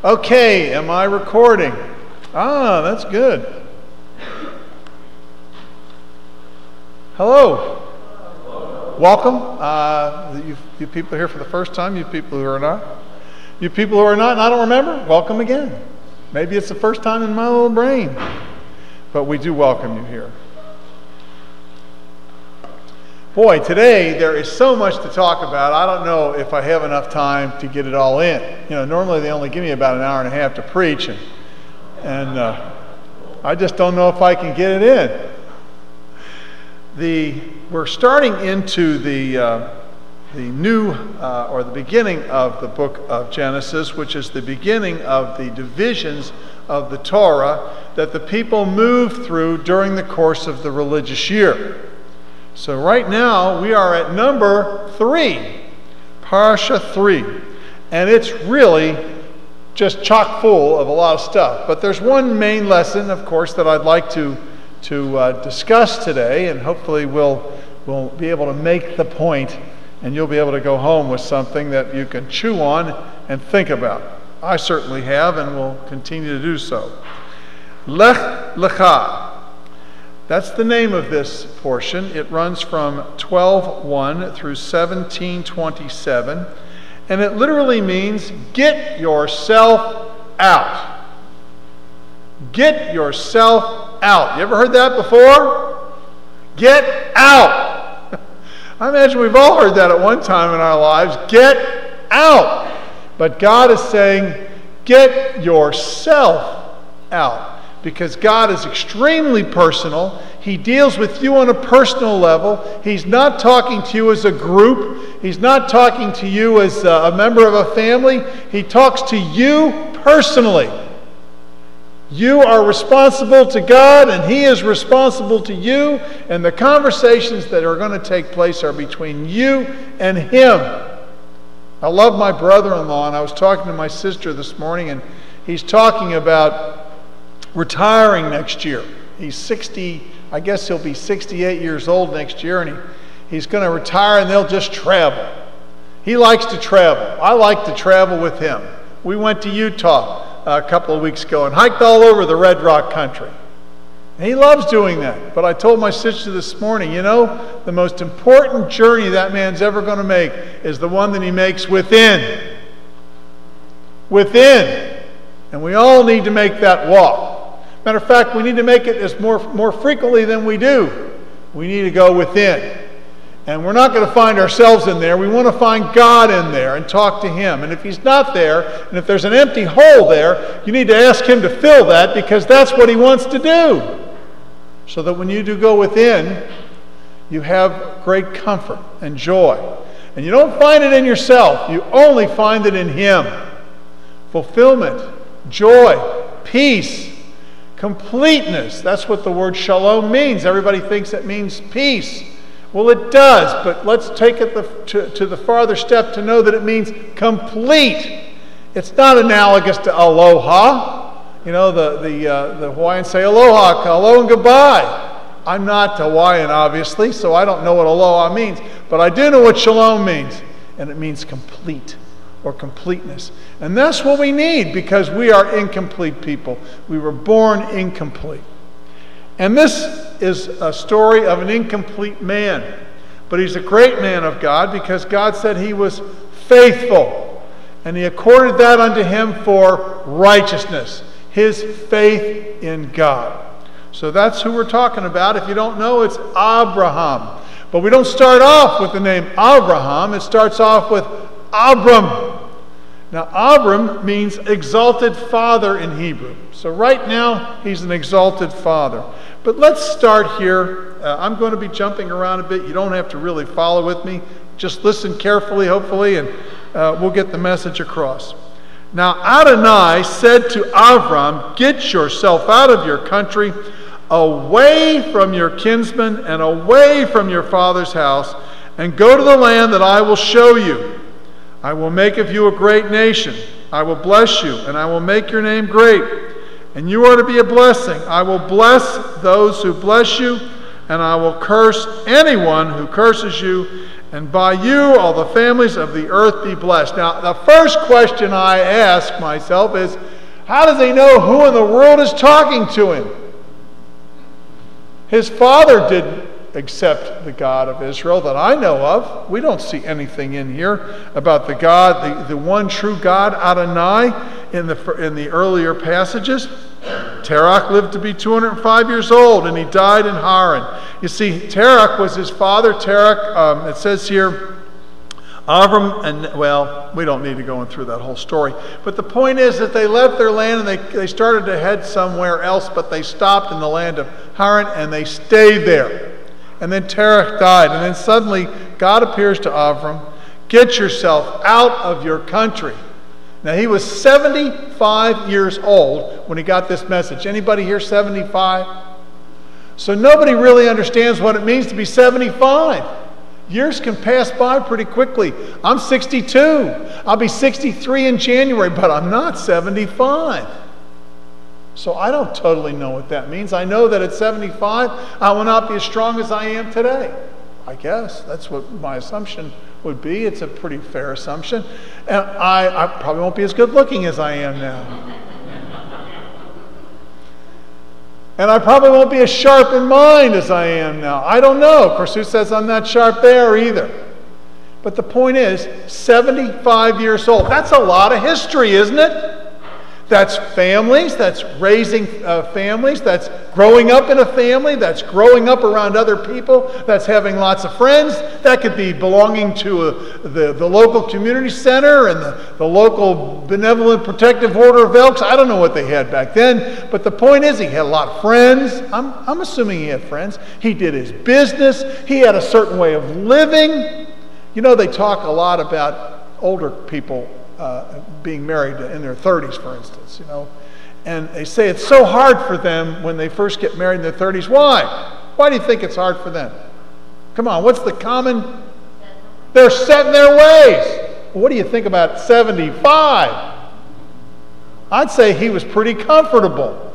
Okay, am I recording? Ah, that's good. Hello. Welcome. You people are here for the first time, you people who are not. You people who are not and I don't remember, welcome again. Maybe it's the first time in my little brain. But we do welcome you here. Boy, today there is so much to talk about. I don't know if I have enough time to get it all in. You know, normally they only give me about an hour and a half to preach, and I just don't know if I can get it in. We're starting into the new or the beginning of the book of Genesis, which is the beginning of the divisions of the Torah that the people moved through during the course of the religious year. So right now we are at number 3, Parasha 3, and it's really just chock full of a lot of stuff. But there's one main lesson, of course, that I'd like to discuss today, and hopefully we'll be able to make the point, and you'll be able to go home with something that you can chew on and think about. I certainly have, and will continue to do so. Lech Lecha. That's the name of this portion. It runs from 12:1 through 17:27, and it literally means get yourself out. Get yourself out. You ever heard that before? Get out. I imagine we've all heard that at one time in our lives. Get out. But God is saying, get yourself out. Because God is extremely personal. He deals with you on a personal level. He's not talking to you as a group. He's not talking to you as a member of a family. He talks to you personally. You are responsible to God, and He is responsible to you. And the conversations that are going to take place are between you and Him. I love my brother-in-law, and I was talking to my sister this morning, and he's talking about retiring next year. He's 60, I guess he'll be 68 years old next year, and he's going to retire, and they'll just travel. He likes to travel. I like to travel with him. We went to Utah a couple of weeks ago and hiked all over the Red Rock country. And he loves doing that. But I told my sister this morning, you know, the most important journey that man's ever going to make is the one that he makes within. Within. And we all need to make that walk. Matter of fact, we need to make it as more frequently than we do. We need to go within. And we're not going to find ourselves in there. We want to find God in there and talk to Him. And if He's not there, and if there's an empty hole there, you need to ask Him to fill that, because that's what He wants to do. So that when you do go within, you have great comfort and joy. And you don't find it in yourself. You only find it in Him. Fulfillment, joy, peace, completeness. That's what the word shalom means. Everybody thinks it means peace. Well, it does, but let's take it to the farther step to know that it means complete. It's not analogous to aloha. You know, the Hawaiians say aloha, hello and goodbye. I'm not Hawaiian, obviously, so I don't know what aloha means, but I do know what shalom means, and it means complete. Or completeness. And that's what we need, because we are incomplete people. We were born incomplete. And this is a story of an incomplete man. But he's a great man of God, because God said he was faithful. And He accorded that unto him for righteousness. His faith in God. So that's who we're talking about. If you don't know, it's Abraham. But we don't start off with the name Abraham. It starts off with Abram. Now, Abram means exalted father in Hebrew. So right now, he's an exalted father. But let's start here. I'm going to be jumping around a bit. You don't have to really follow with me. Just listen carefully, hopefully, and we'll get the message across. Now, Adonai said to Abram, get yourself out of your country, away from your kinsmen and away from your father's house, and go to the land that I will show you. I will make of you a great nation. I will bless you, and I will make your name great. And you are to be a blessing. I will bless those who bless you, and I will curse anyone who curses you. and by you all the families of the earth be blessed. Now, the first question I ask myself is, how does he know who in the world is talking to him? His father didn't accept the God of Israel that I know of. We don't see anything in here about the God, the one true God, Adonai, in the earlier passages. Terach lived to be 205 years old, and he died in Haran. You see, Terach was his father. Terach, it says here, Abram, and well, we don't need to go through that whole story. But the point is that they left their land and they started to head somewhere else, but they stopped in the land of Haran and they stayed there. And then Terach died, and then suddenly God appears to Abram, get yourself out of your country. Now, he was 75 years old when he got this message. Anybody here 75? So nobody really understands what it means to be 75. Years can pass by pretty quickly. I'm 62. I'll be 63 in January, but I'm not 75. So I don't totally know what that means. I know that at 75, I will not be as strong as I am today. I guess that's what my assumption would be. It's a pretty fair assumption. And I probably won't be as good looking as I am now. And I probably won't be as sharp in mind as I am now. I don't know. Of course, who says I'm not sharp there either? But the point is, 75 years old. That's a lot of history, isn't it? That's families, that's raising families, that's growing up in a family, that's growing up around other people, that's having lots of friends. That could be belonging to the local community center and the local benevolent protective order of Elks. I don't know what they had back then, but the point is he had a lot of friends. I'm assuming he had friends. He did his business. He had a certain way of living. You know, they talk a lot about older people being married in their 30s, for instance, you know. And they say it's so hard for them when they first get married in their 30s. Why? Why do you think it's hard for them? Come on, what's the common? They're set in their ways. Well, what do you think about 75? I'd say he was pretty comfortable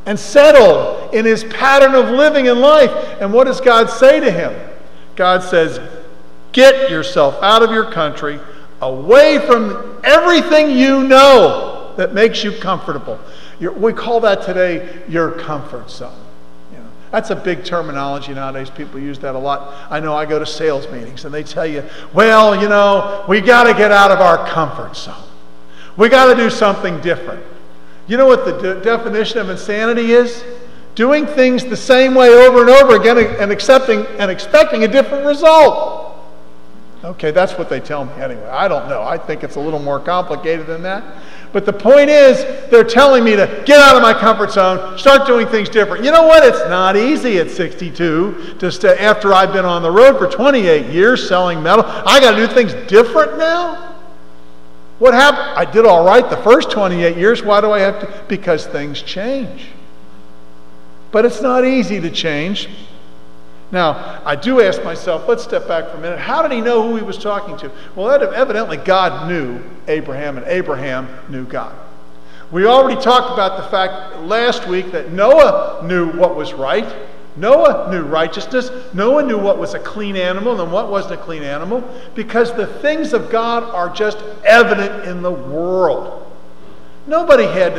and settled in his pattern of living in life. And what does God say to him? God says, get yourself out of your country, away from everything you know that makes you comfortable. We call that today your comfort zone. You know, that's a big terminology nowadays. People use that a lot. I know I go to sales meetings and they tell you, well, you know, we got to get out of our comfort zone. We got to do something different. You know what the definition of insanity is? Doing things the same way over and over again and expecting a different result. Okay, that's what they tell me anyway. I don't know. I think it's a little more complicated than that. But the point is, they're telling me to get out of my comfort zone, start doing things different. You know what? It's not easy at 62 after I've been on the road for 28 years selling metal. I got to do things different now? What happened? I did all right the first 28 years. Why do I have to? Because things change. But it's not easy to change. Now, I do ask myself, let's step back for a minute. How did he know who he was talking to? Well, evidently God knew Abraham, and Abraham knew God. We already talked about the fact last week that Noah knew what was right. Noah knew righteousness. Noah knew what was a clean animal and what wasn't a clean animal, because the things of God are just evident in the world. Nobody had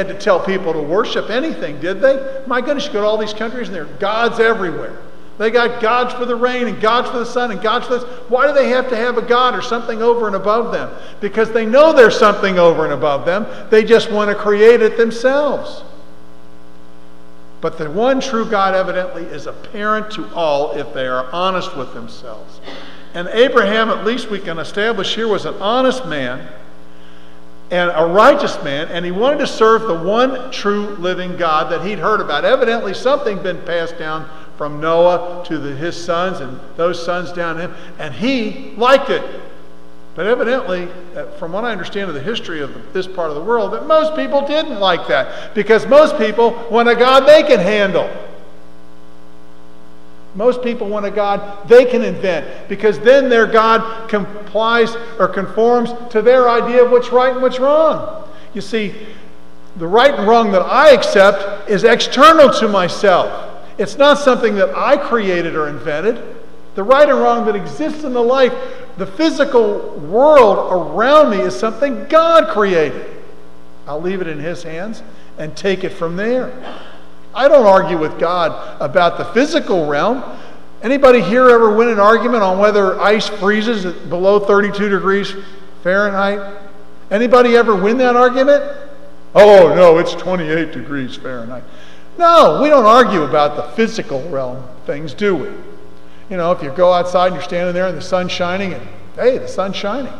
to tell people to worship anything, did they? My goodness, you go to all these countries and there are gods everywhere. They got gods for the rain and gods for the sun and gods for this. Why do they have to have a god or something over and above them? Because they know there's something over and above them. They just want to create it themselves. But the one true God evidently is apparent to all if they are honest with themselves. And Abraham, at least we can establish here, was an honest man and a righteous man, and he wanted to serve the one true living God that he'd heard about. Evidently something had been passed down from Noah to his sons and those sons down to him, and he liked it. But evidently, from what I understand of the history of this part of the world, that most people didn't like that, because most people want a God they can handle. Most people want a God they can invent, because then their God complies or conforms to their idea of what's right and what's wrong. You see, the right and wrong that I accept is external to myself. It's not something that I created or invented. The right and wrong that exists in the life, the physical world around me is something God created. I'll leave it in His hands and take it from there. I don't argue with God about the physical realm. Anybody here ever win an argument on whether ice freezes at below 32 degrees Fahrenheit? Anybody ever win that argument? Oh, no, it's 28 degrees Fahrenheit. No, we don't argue about the physical realm things, do we? You know, if you go outside and you're standing there and the sun's shining, and hey, the sun's shining.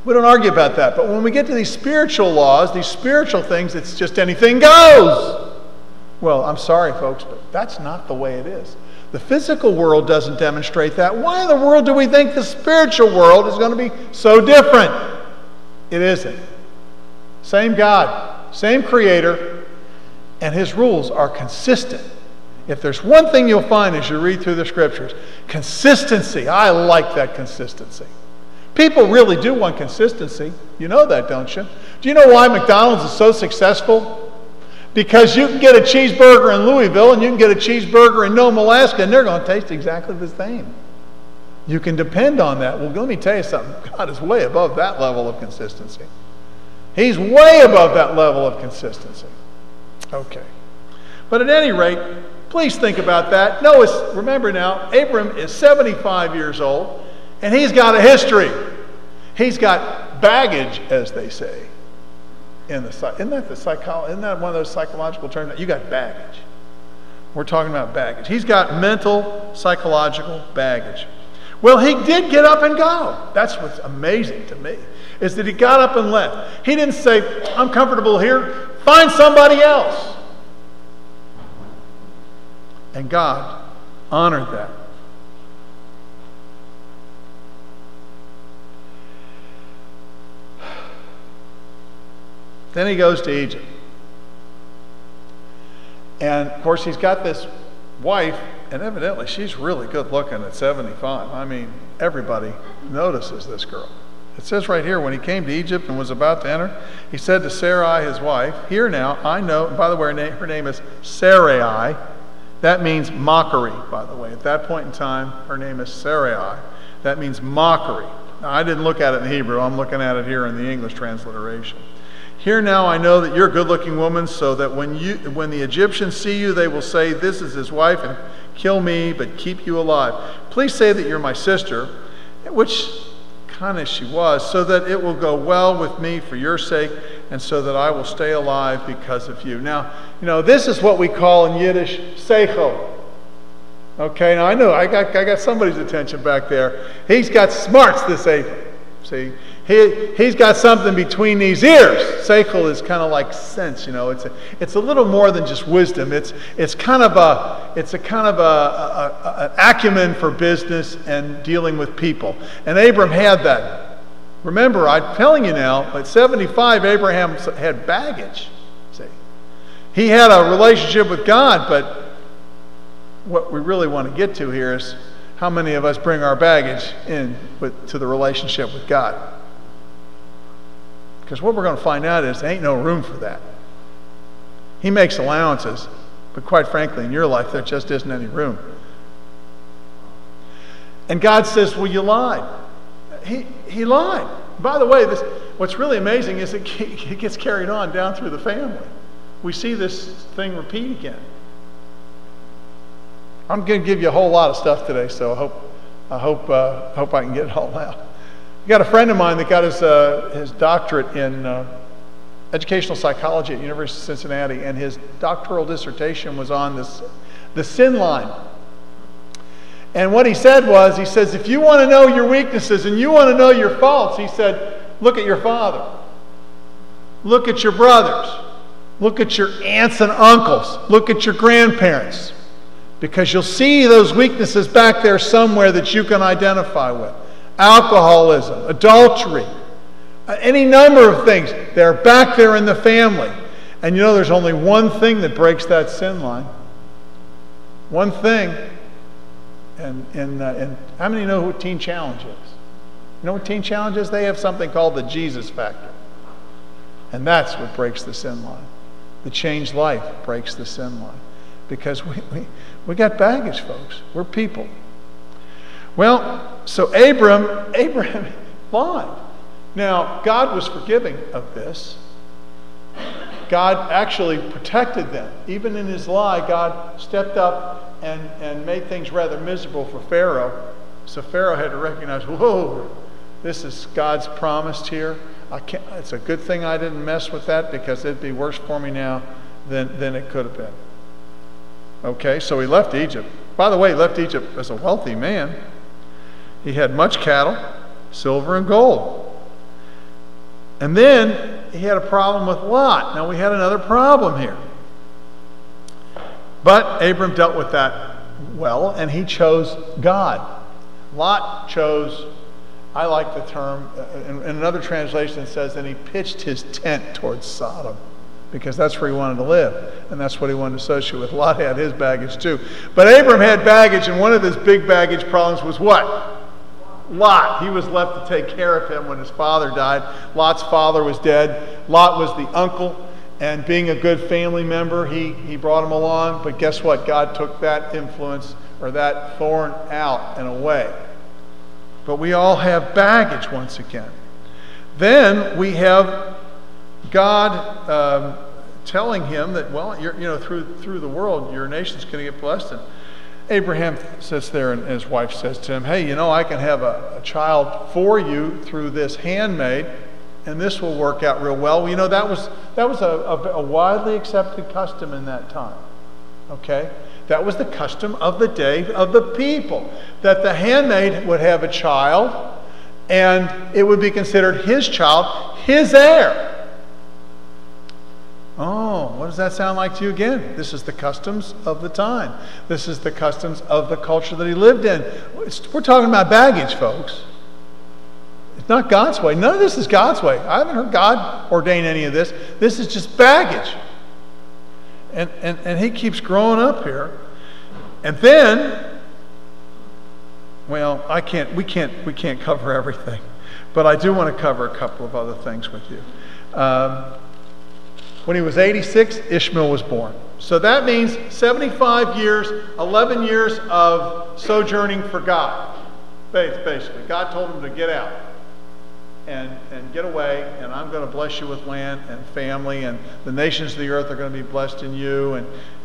We don't argue about that. But when we get to these spiritual laws, these spiritual things, it's just anything goes. Well, I'm sorry, folks, but that's not the way it is. The physical world doesn't demonstrate that. Why in the world do we think the spiritual world is going to be so different? It isn't. Same God, same Creator, and His rules are consistent. If there's one thing you'll find as you read through the Scriptures, consistency. I like that consistency. People really do want consistency. You know that, don't you? Do you know why McDonald's is so successful? Because you can get a cheeseburger in Louisville and you can get a cheeseburger in Nome, Alaska, and they're going to taste exactly the same. You can depend on that. Well, let me tell you something. God is way above that level of consistency. He's way above that level of consistency. Okay. But at any rate, please think about that. Noah, remember now, Abram is 75 years old, and he's got a history. He's got baggage, as they say. Isn't that one of those psychological terms? You got baggage. We're talking about baggage. He's got mental, psychological baggage. Well, he did get up and go. That's what's amazing to me, is that he got up and left. He didn't say, I'm comfortable here, find somebody else. And God honored that. Then he goes to Egypt. And, of course, he's got this wife, and evidently she's really good looking at 75. I mean, everybody notices this girl. It says right here, when he came to Egypt and was about to enter, he said to Sarai, his wife, here now, I know, and by the way, her name is Sarai. That means mockery, by the way. At that point in time, her name is Sarai. That means mockery. Now, I didn't look at it in Hebrew. I'm looking at it here in the English transliteration. Here now I know that you're a good-looking woman, so that when the Egyptians see you, they will say, this is his wife, and kill me, but keep you alive. Please say that you're my sister, which kind of she was, so that it will go well with me for your sake, and so that I will stay alive because of you. Now, you know, this is what we call in Yiddish, seichel. Okay, now I know I got somebody's attention back there. He's got smarts, this Abram. See? He's got something between these ears. Seichel is kind of like sense, you know. It's a little more than just wisdom. It's kind of an acumen for business and dealing with people. And Abram had that. Remember, I'm telling you now, at 75, Abraham had baggage. See, he had a relationship with God, but what we really want to get to here is how many of us bring our baggage to the relationship with God. Because what we're going to find out is there ain't no room for that. He makes allowances, but quite frankly, in your life, there just isn't any room. And God says, well, you lied. He lied. By the way, what's really amazing is it gets carried on down through the family. We see this thing repeat again. I'm going to give you a whole lot of stuff today, so I hope I can get it all out. I got a friend of mine that got his doctorate in educational psychology at the University of Cincinnati, and his doctoral dissertation was on the sin line. And what he said was, he says, if you want to know your weaknesses and you want to know your faults, he said, look at your father. Look at your brothers. Look at your aunts and uncles. Look at your grandparents. Because you'll see those weaknesses back there somewhere that you can identify with. Alcoholism, adultery, any number of things. They're back there in the family. And you know there's only one thing that breaks that sin line. One thing. And how many know what Teen Challenge is? You know what Teen Challenge is? They have something called the Jesus Factor. And that's what breaks the sin line. The changed life breaks the sin line. Because we got baggage, folks. We're people. Well, so Abraham lied. Now, God was forgiving of this. God actually protected them. Even in his lie, God stepped up and made things rather miserable for Pharaoh. So Pharaoh had to recognize, whoa, this is God's promise here. It's a good thing I didn't mess with that, because it'd be worse for me now than it could have been. Okay, so he left Egypt. By the way, he left Egypt as a wealthy man. He had much cattle, silver and gold. And then he had a problem with Lot. Now we had another problem here. But Abram dealt with that well, and he chose God. Lot chose, I like the term, in another translation it says, and he pitched his tent towards Sodom, because that's where he wanted to live, and that's what he wanted to associate with. Lot had his baggage too. But Abram had baggage, and one of his big baggage problems was what? Lot. He was left to take care of him when his father died. Lot's father was dead. Lot was the uncle, and being a good family member, he brought him along. But guess what? God took that influence, or that thorn, out and away. But we all have baggage once again. Then we have God telling him that, well, through the world, your nation's going to get blessed. And Abraham sits there, and his wife says to him, hey, I can have a child for you through this handmaid, and this will work out real well. That was a widely accepted custom in that time. Okay? That was the custom of the day of the people, that the handmaid would have a child, and it would be considered his child, his heir. Oh, what does that sound like to you again? This is the customs of the time. This is the customs of the culture that he lived in. We're talking about baggage, folks. It's not God's way. None of this is God's way. I haven't heard God ordain any of this. This is just baggage. And he keeps growing up here. And then, well, we can't cover everything. But I do want to cover a couple of other things with you. When he was 86, Ishmael was born. So that means 75 years, 11 years of sojourning for God. Basically, God told him to get out and get away, and I'm going to bless you with land and family, and the nations of the earth are going to be blessed in you,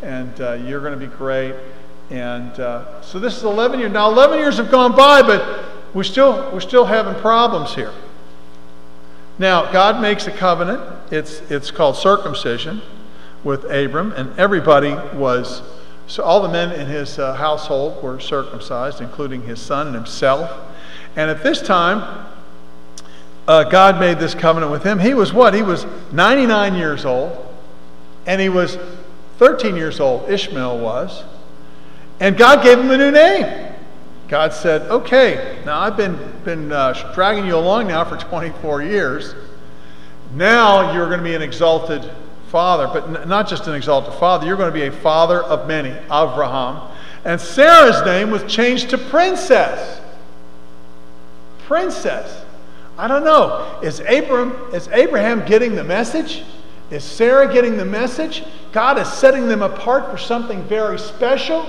and you're going to be great. And so this is 11 years. Now 11 years have gone by, but we're still having problems here. Now, God makes a covenant. It's called circumcision with Abram, and everybody was, so all the men in his household were circumcised, including his son and himself. And at this time, God made this covenant with him. He was what? He was 99 years old, and he was 13 years old, Ishmael was. And God gave him a new name. God said, okay, now I've been dragging you along now for 24 years. Now you're going to be an exalted father, but not just an exalted father. You're going to be a father of many, Avraham. And Sarah's name was changed to Princess. Princess. I don't know. Is Abraham getting the message? Is Sarah getting the message? God is setting them apart for something very special.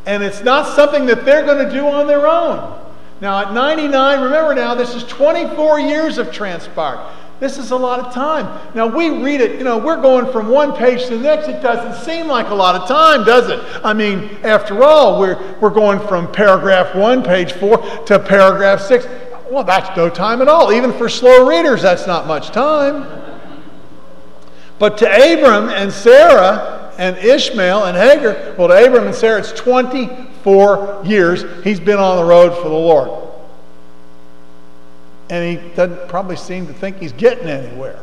And it's not something that they're going to do on their own. Now at 99, remember now, this is 24 years have transpired. This is a lot of time. Now we read it, we're going from one page to the next. It doesn't seem like a lot of time, does it? I mean, after all, we're going from paragraph 1, page 4, to paragraph 6. Well, that's no time at all. Even for slow readers, that's not much time. But to Abram and Sarah and Ishmael and Hagar, well, to Abram and Sarah, it's 24 years he's been on the road for the Lord. And he doesn't probably seem to think he's getting anywhere.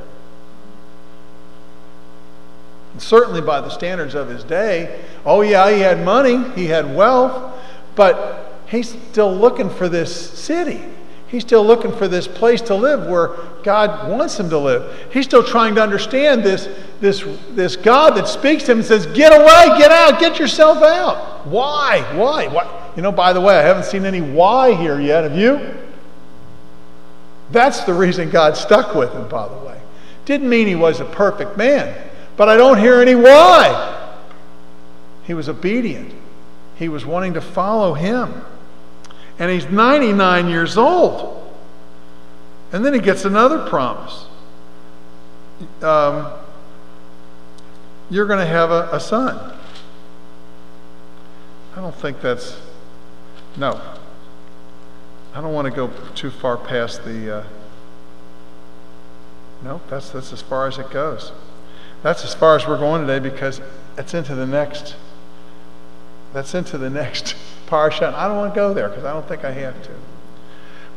And certainly by the standards of his day, oh yeah, he had money, he had wealth, but he's still looking for this city. He's still looking for this place to live where God wants him to live. He's still trying to understand this God that speaks to him and says, get away, get out, get yourself out. Why? By the way, I haven't seen any why here yet. Have you? That's the reason God stuck with him, by the way. Didn't mean he was a perfect man, but I don't hear any why. He was obedient. He was wanting to follow him. And he's 99 years old. And then he gets another promise. You're going to have a son. I don't think that's... No. I don't want to go too far past the... No, that's as far as it goes. That's as far as we're going today, because that's into the next parsha. I don't want to go there because I don't think I have to.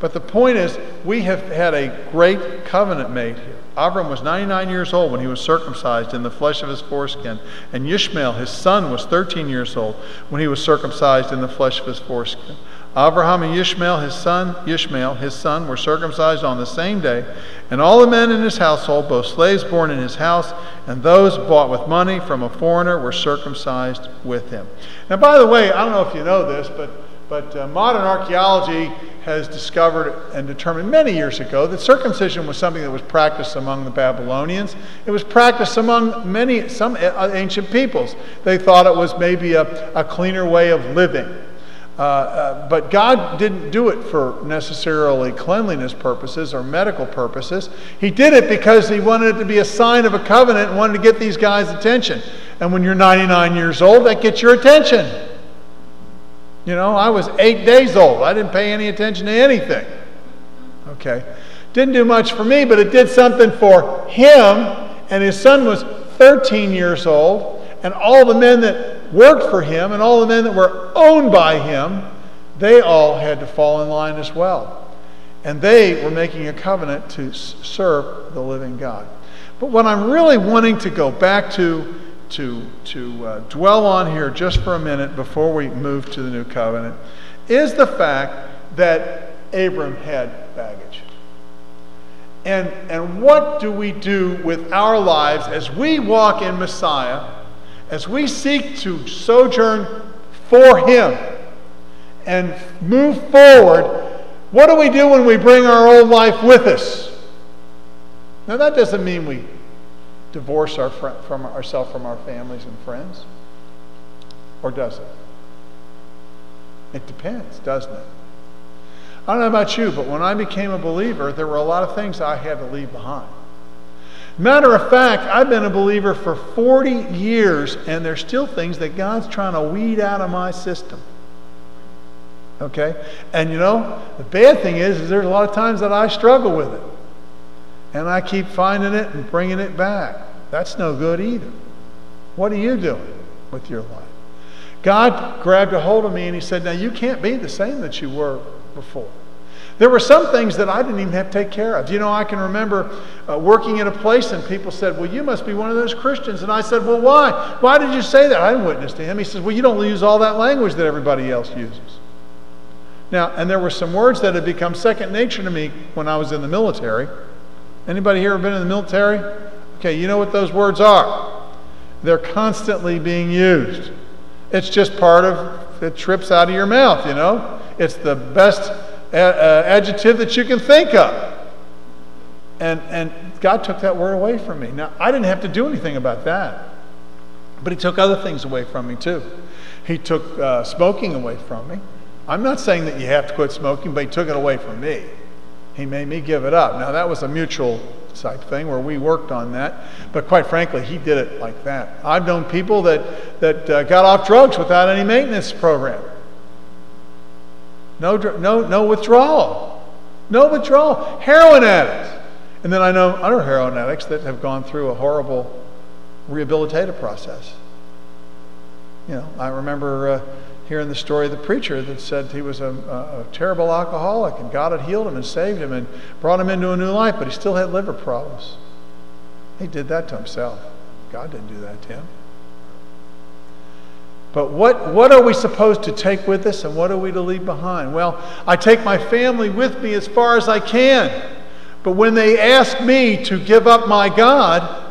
But the point is, we have had a great covenant made here. Abram was 99 years old when he was circumcised in the flesh of his foreskin. And Ishmael, his son, was 13 years old when he was circumcised in the flesh of his foreskin. Abraham and Ishmael, his son, were circumcised on the same day. And all the men in his household, both slaves born in his house and those bought with money from a foreigner, were circumcised with him. Now, by the way, I don't know if you know this, but modern archaeology has discovered and determined many years ago that circumcision was something that was practiced among the Babylonians. It was practiced among some ancient peoples. They thought it was maybe a cleaner way of living. But God didn't do it for necessarily cleanliness purposes or medical purposes. He did it because he wanted it to be a sign of a covenant and wanted to get these guys' attention. And when you're 99 years old, that gets your attention. You know, I was 8 days old. I didn't pay any attention to anything. Okay. Didn't do much for me, but it did something for him. And his son was 13 years old. And all the men that worked for him and all the men that were owned by him, they all had to fall in line as well. And they were making a covenant to serve the living God. But what I'm really wanting to go back to dwell on here just for a minute before we move to the new covenant is the fact that Abram had baggage. And what do we do with our lives as we walk in Messiah, as we seek to sojourn for him and move forward? What do we do when we bring our old life with us? Now, that doesn't mean we divorce ourselves from our families and friends. Or does it? It depends, doesn't it? I don't know about you, but when I became a believer, there were a lot of things I had to leave behind. Matter of fact, I've been a believer for 40 years, and there's still things that God's trying to weed out of my system. Okay? And you know, the bad thing is there's a lot of times that I struggle with it. And I keep finding it and bringing it back. That's no good either. What are you doing with your life? God grabbed a hold of me and he said, now you can't be the same that you were before. There were some things that I didn't even have to take care of. You know, I can remember working in a place and people said, well, you must be one of those Christians. And I said, well, why? Why did you say that? I didn't witness to him. He says, well, you don't use all that language that everybody else uses. Now, and there were some words that had become second nature to me when I was in the military. Anybody here ever been in the military? Okay, you know what those words are. They're constantly being used. It's just part of, it trips out of your mouth, you know. It's the best adjective that you can think of. And God took that word away from me. Now, I didn't have to do anything about that. But he took other things away from me too. He took smoking away from me. I'm not saying that you have to quit smoking, but he took it away from me. He made me give it up. Now, that was a mutual type thing where we worked on that. But quite frankly, he did it like that. I've known people that got off drugs without any maintenance program. No withdrawal. No withdrawal. Heroin addicts. And then I know other heroin addicts that have gone through a horrible rehabilitative process. You know, I remember hearing the story of the preacher that said he was a terrible alcoholic and God had healed him and saved him and brought him into a new life, but he still had liver problems. He did that to himself. God didn't do that to him. But what are we supposed to take with us and what are we to leave behind? Well, I take my family with me as far as I can. But when they ask me to give up my God,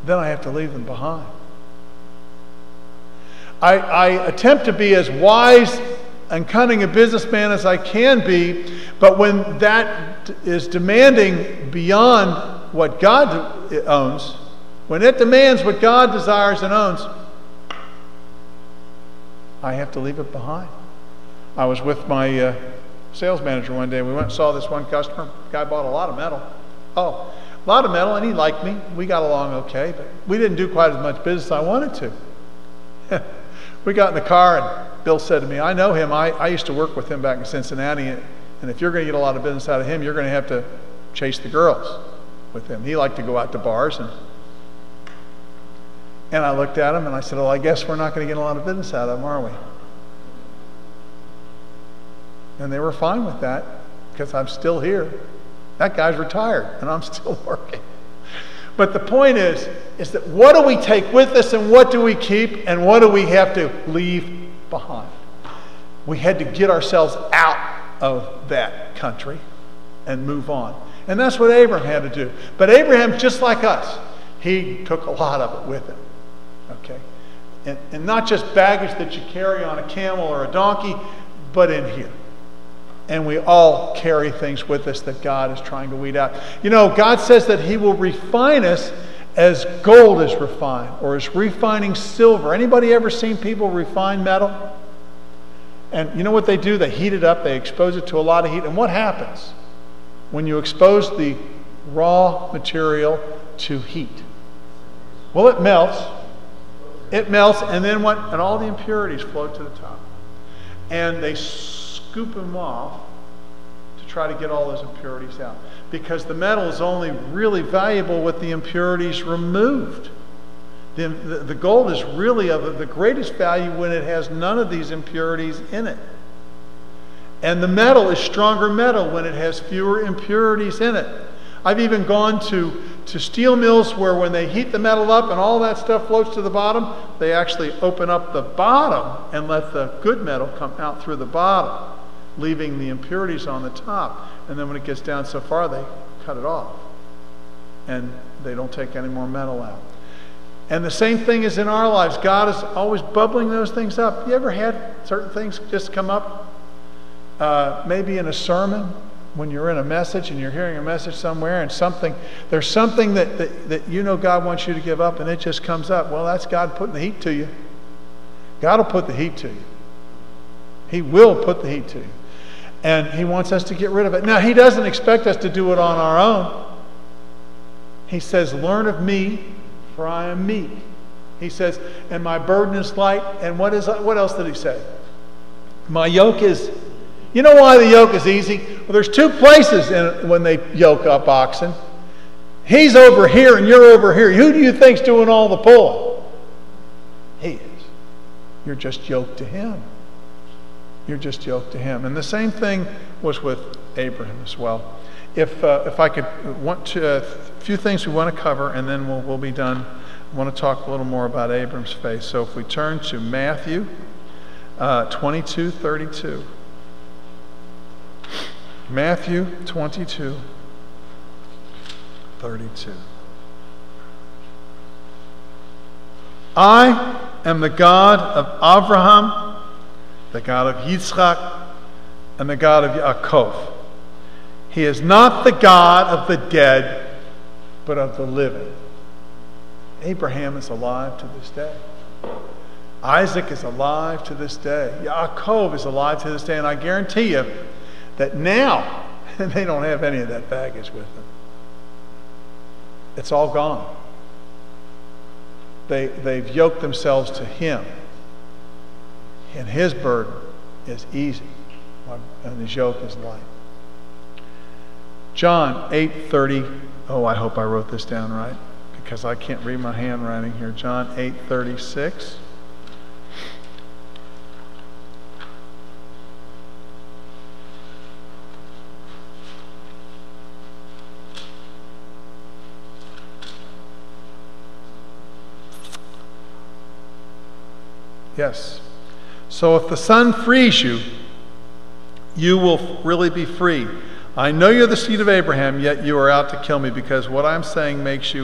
then I have to leave them behind. I attempt to be as wise and cunning a businessman as I can be, but when that is demanding beyond what God owns, when it demands what God desires and owns, I have to leave it behind. I was with my sales manager one day. We went and saw this one customer. Guy bought a lot of metal. Oh, a lot of metal, and he liked me. We got along okay, but we didn't do quite as much business as I wanted to. We got in the car, and Bill said to me, I know him. I used to work with him back in Cincinnati, and if you're going to get a lot of business out of him, you're going to have to chase the girls with him. He liked to go out to bars, and I looked at him, and I said, well, I guess we're not going to get a lot of business out of him, are we? And they were fine with that, because I'm still here. That guy's retired, and I'm still working. But the point is that what do we take with us, and what do we keep, and what do we have to leave behind? We had to get ourselves out of that country and move on. And that's what Abraham had to do. But Abraham, just like us, he took a lot of it with him. Okay? And not just baggage that you carry on a camel or a donkey, but in here. And we all carry things with us that God is trying to weed out. You know, God says that he will refine us as gold is refined, or as refining silver. Anybody ever seen people refine metal? And you know what they do? They heat it up, they expose it to a lot of heat. And what happens when you expose the raw material to heat? Well, it melts. It melts, and then what? And all the impurities float to the top. And they scoop them off to try to get all those impurities out, because the metal is only really valuable with the impurities removed. The gold is really of the greatest value when it has none of these impurities in it. And the metal is stronger metal when it has fewer impurities in it. I've even gone to steel mills where when they heat the metal up and all that stuff floats to the bottom, they actually open up the bottom and let the good metal come out through the bottom, leaving the impurities on the top. And then when it gets down so far, they cut it off. And they don't take any more metal out. And the same thing is in our lives. God is always bubbling those things up. You ever had certain things just come up? Maybe in a sermon, when you're in a message and you're hearing a message somewhere, and there's something that you know God wants you to give up, and it just comes up. Well, that's God putting the heat to you. God will put the heat to you. He will put the heat to you. And he wants us to get rid of it. Now, he doesn't expect us to do it on our own. He says, learn of me, for I am meek. He says, and my burden is light. And what else did he say? My yoke is... You know why the yoke is easy? Well, there's two places when they yoke up oxen. He's over here and you're over here. Who do you think's doing all the pulling? He is. You're just yoked to him. You're just yoked to him. And the same thing was with Abraham as well. If I could, a few things we want to cover, and then we'll be done. I want to talk a little more about Abram's faith. So if we turn to Matthew 22:32. Matthew 22:32. I am the God of Abraham, the God of Yitzchak, and the God of Yaakov. He is not the God of the dead, but of the living. Abraham is alive to this day. Isaac is alive to this day. Yaakov is alive to this day. And I guarantee you that now they don't have any of that baggage with them. It's all gone. They've yoked themselves to him. And his burden is easy, and his yoke is light. John 8:30. Oh, I hope I wrote this down right, because I can't read my handwriting here. John 8:36. Yes. So if the Son frees you, you will really be free. I know you're the seed of Abraham, yet you are out to kill me, because what I'm saying makes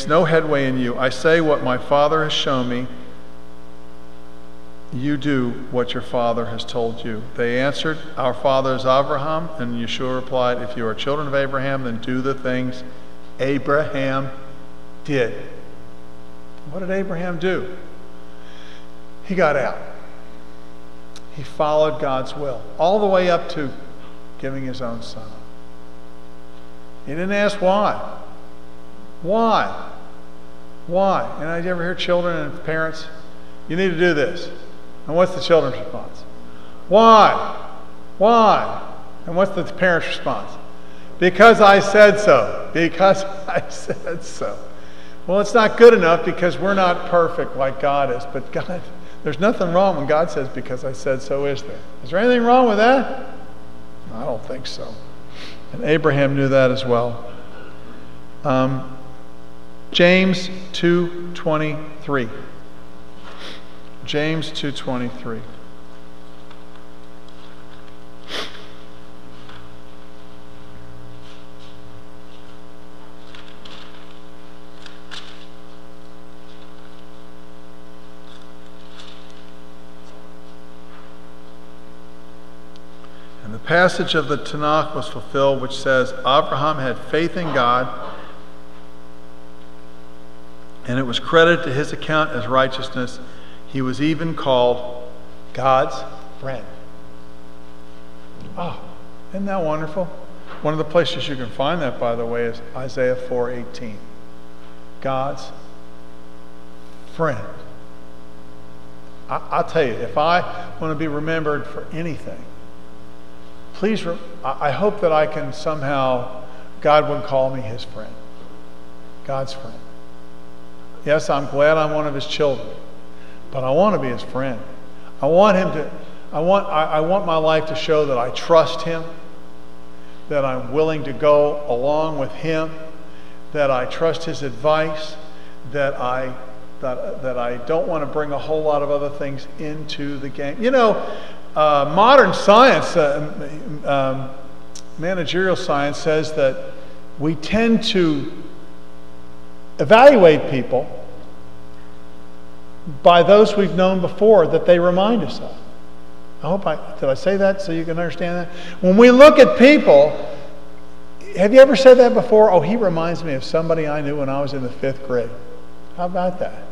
no headway in you. I say what my Father has shown me. You do what your father has told you. They answered, our father is Abraham. And Yeshua replied, if you are children of Abraham, then do the things Abraham did. What did Abraham do? He got out. He followed God's will, all the way up to giving his own son. He didn't ask why. Why? Why? And you ever hear children and parents, you need to do this. And what's the children's response? Why? Why? And what's the parent's response? Because I said so. Because I said so. Well, it's not good enough because we're not perfect like God is. But God, there's nothing wrong when God says, because I said so, is there? Is there anything wrong with that? I don't think so. And Abraham knew that as well. James 2:23. James 2:23. And the passage of the Tanakh was fulfilled, which says, Abraham had faith in God, and it was credited to his account as righteousness. He was even called God's friend. Oh, isn't that wonderful? One of the places you can find that, by the way, is Isaiah 4:18. God's friend. I'll tell you, if I want to be remembered for anything, please, I hope that I can somehow, God would call me his friend. God's friend. Yes, I'm glad I'm one of his children, but I want to be his friend. I want him to, I want my life to show that I trust him, that I'm willing to go along with him, that I trust his advice, that I don't want to bring a whole lot of other things into the game. You know, modern science, managerial science, says that we tend to evaluate people by those we've known before that they remind us of. Did I say that so you can understand that? When we look at people, have you ever said that before? Oh, he reminds me of somebody I knew when I was in the 5th grade. How about that?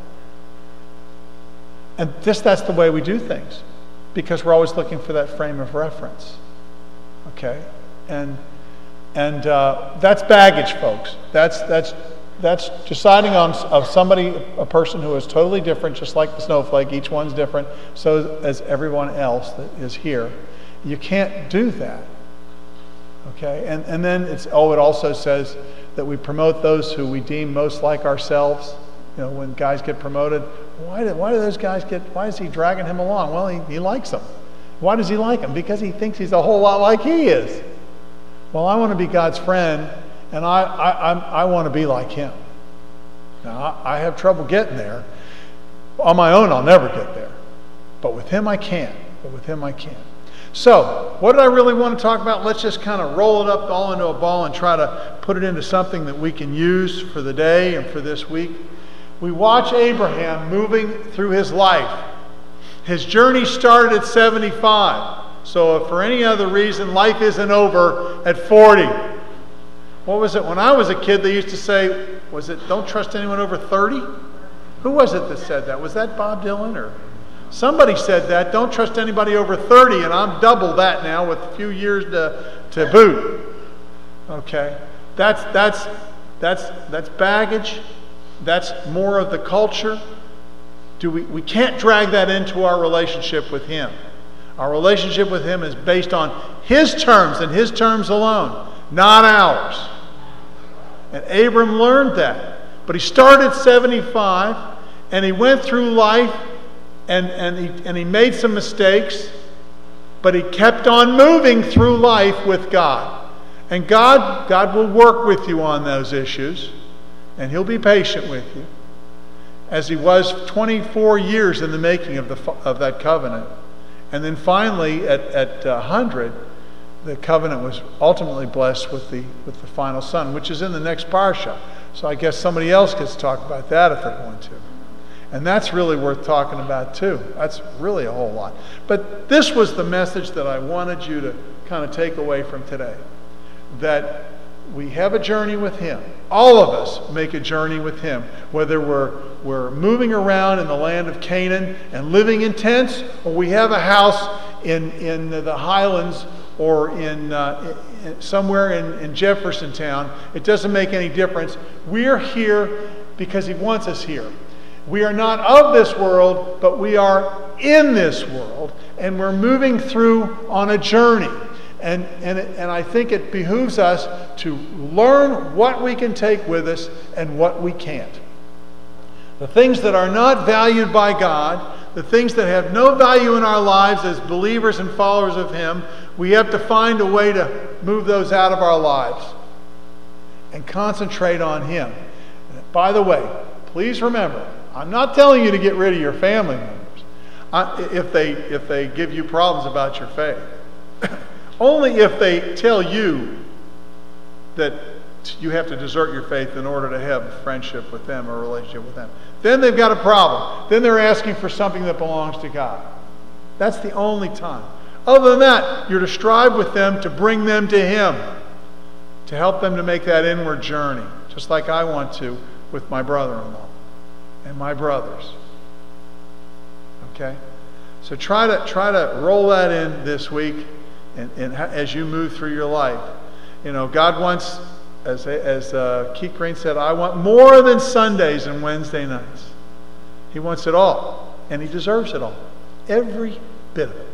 And that's the way we do things, because we're always looking for that frame of reference. Okay? And that's baggage, folks. That's deciding of somebody, a person who is totally different, just like the snowflake. Each one's different, so as everyone else that is here. You can't do that. Okay? And then it also says that we promote those who we deem most like ourselves. You know, when guys get promoted, why do those guys why is he dragging him along? Well, he likes them. Why does he like him? Because he thinks he's a whole lot like he is. Well, I want to be God's friend, and I want to be like him. Now, I have trouble getting there. On my own, I'll never get there. But with him, I can. So, what did I really want to talk about? Let's just kind of roll it up all into a ball and try to put it into something that we can use for the day and for this week. We watch Abraham moving through his life. His journey started at 75. So if for any other reason life isn't over at 40. What was it? When I was a kid, they used to say, was it, don't trust anyone over 30? Who was it that said that? Was that Bob Dylan or somebody said that? Don't trust anybody over 30, and I'm double that now with a few years to boot. Okay, that's baggage. That's more of the culture. We can't drag that into our relationship with him. Our relationship with him is based on his terms and his terms alone, not ours. And Abram learned that. But he started at 75, and he went through life, and he made some mistakes, but he kept on moving through life with God. And God will work with you on those issues, and he'll be patient with you, as he was 24 years in the making of that covenant. And then finally, at 100, the covenant was ultimately blessed with the final son, which is in the next parsha. So I guess somebody else gets to talk about that if they're going to. And that's really worth talking about too. That's really a whole lot. But this was the message that I wanted you to kind of take away from today. That we have a journey with him. All of us make a journey with him. Whether we're moving around in the land of Canaan and living in tents, or we have a house in the Highlands or somewhere in Jeffersontown. It doesn't make any difference. We're here because He wants us here. We are not of this world, but we are in this world, and we're moving through on a journey. And I think it behooves us to learn what we can take with us and what we can't. The things that are not valued by God, the things that have no value in our lives as believers and followers of Him, we have to find a way to move those out of our lives and concentrate on Him. By the way, please remember, I'm not telling you to get rid of your family members if they give you problems about your faith. Only if they tell you that you have to desert your faith in order to have a friendship with them or a relationship with them. Then they've got a problem. Then they're asking for something that belongs to God. That's the only time. Other than that, you're to strive with them to bring them to Him, to help them to make that inward journey, just like I want to with my brother-in-law and my brothers. Okay? So try to roll that in this week and as you move through your life. You know, God wants, as Keith Green said, I want more than Sundays and Wednesday nights. He wants it all, and He deserves it all. Every bit of it.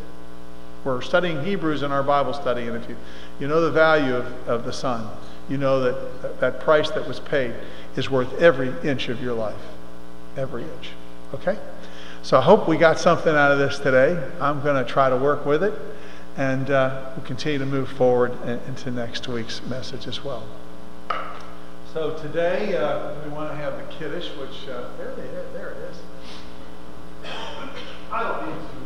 We're studying Hebrews in our Bible study, and if you know the value of the Son, you know that price that was paid is worth every inch of your life. Every inch. Okay? So I hope we got something out of this today. I'm going to try to work with it, and we'll continue to move forward into next week's message as well. So today we want to have the Kiddush, which there it is. I don't need to.